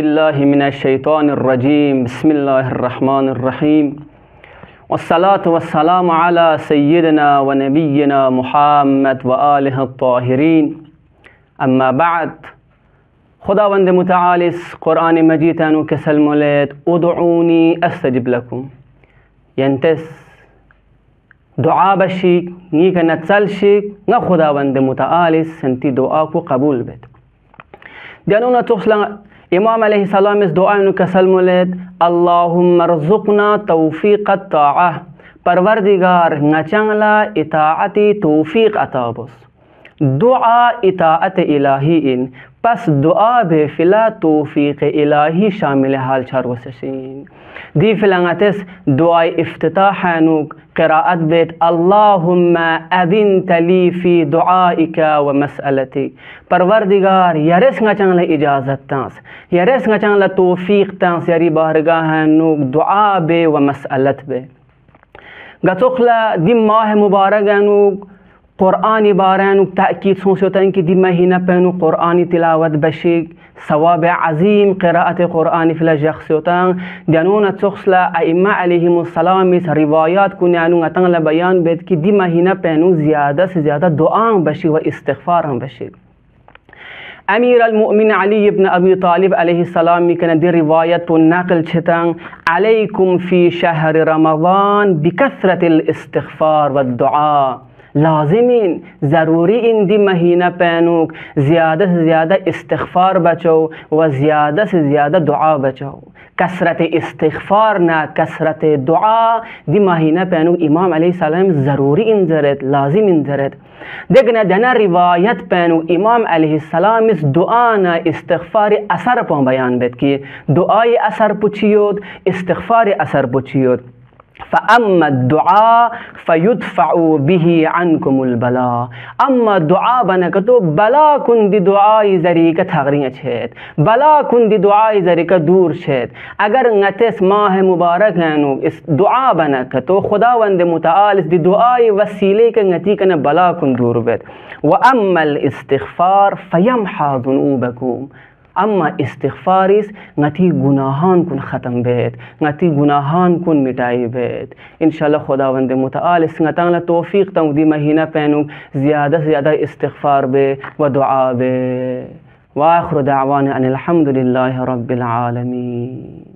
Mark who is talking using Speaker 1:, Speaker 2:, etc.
Speaker 1: बिल्लाहि मिनश्शैतानिर्रजीम बिस्मिल्लाहिर्रहमानिर्रहीम वस्सलातु वस्सलामु अला सय्यिदिना व नबिय्यिना मुहम्मद व आलिहि अत्ताहिरीन अम्मा बाद। खुदावंद मुतआलिस कुरान मजीद अनु कसल मोलेत उदऊनी अस्तजिब लकुम यंतस दुआ बशीक नी का नत्सल शिक न खुदावंद मुतआलिस संती दुआ को कबूल बेत दियानुना तुखला इमाम अलैहिस्सलाम इस दुआ नु कसल मोलेत अल्लाहुम्मा रज़ुक़ना तौफ़ीक़ अत्ताअ परवरदिगार नचंगला इताअती तौफ़ीक़ अता बस दुआ इताअत इलाही इन पस दुआ बे फिला तौफ़ीक़ इलाही शामिल हाल चार वसशीन दी फिलंगतस दुआ इफ्तिताह नुक क़िराअत बेत अल्लाहुम्मा अदिन तली फ़ी दुआइका व मसअलती परवरदिगार यरस नचंगला इजाज़त तांस यरस नचंगला तौफ़ीक़ तांस यरी बारगाह नुक दुआ बे व मसअलत बे गतुखला दिम माह मुबारक नुक क़ुरानी बारानु ताकीद सोचता कि दी महीना पहनु क़ुरानी तिलावत बशीक सवाब अज़ीम क़िराअत क़ुरानी फ़िला शख्स होता दियानुना तुखला अइम्मा अलैहिमुस्सलाम इस रिवायात को न्यानु अतंगला बयान बेद कि दी महीना पहनु ज़्यादा से ज़्यादा दुआ बशी व इस्तिग़फ़ार बशी अमीर अल-मुअमिन अली इब्न अबी तालिब अलैहिस्सलाम मी कन दी रिवायत तो नक़ल छतंग अलैकुम फ़ी शहर रमज़ान बिकसरतिल इस्तिग़फ़ार व दुआ लाज़िमीन ज़रूरी इन दी महीना पैनुक ज़्यादा से ज़्यादा इस्तिग़फ़ार बचो व ज़्यादा से ज़्यादा दुआ बचो कसरत इस्तिग़फ़ार ना कसरत दुआ दी महीना पैनुक इमाम अलैहिस्सलाम ज़रूरी इन ज़रत लाज़िम इन ज़रत देखना दना रिवायत पैनुक इमाम अलैहिस्सलाम इस दुआ ना इस्तिग़फ़ार असर पर बयान बेत कि दुआए असर पुछियोद इस्तिग़फ़ार असर पुछियोद फ़अम्मा दुआ फ़युदफ़अु बिही अन्कुमुल बला अम्मा दुआ बनक तो बला कुन दी दुआई ज़रीका थगरियाँ छेत बला कुन दी दुआई ज़रीका दूर छेत अगर नतस माह मुबारक है नु इस दुआ बनक तो खुदावंद मुतआलिस दी दुआई वसीले के नती कन बला कुन दूर बेत व अम्मल इस्तिग़फ़ार फ़यम्हा ज़ुनूबकुम अम्मा इस्तिग़फ़ारिस नती गुनाहान कुन ख़त्म बेत नती गुनाहान कुन मिटाई बेत इंशाअल्लाह खुदावंद मुतआलिस नतांगला तौफ़ीक़ तंग दी महीना पैनु ज़्यादा से ज़्यादा इस्तिग़फ़ार बे व दुआ बे व आख़िरु दअवाना अनिल हम्दुलिल्लाहि रब्बिल आलमीन।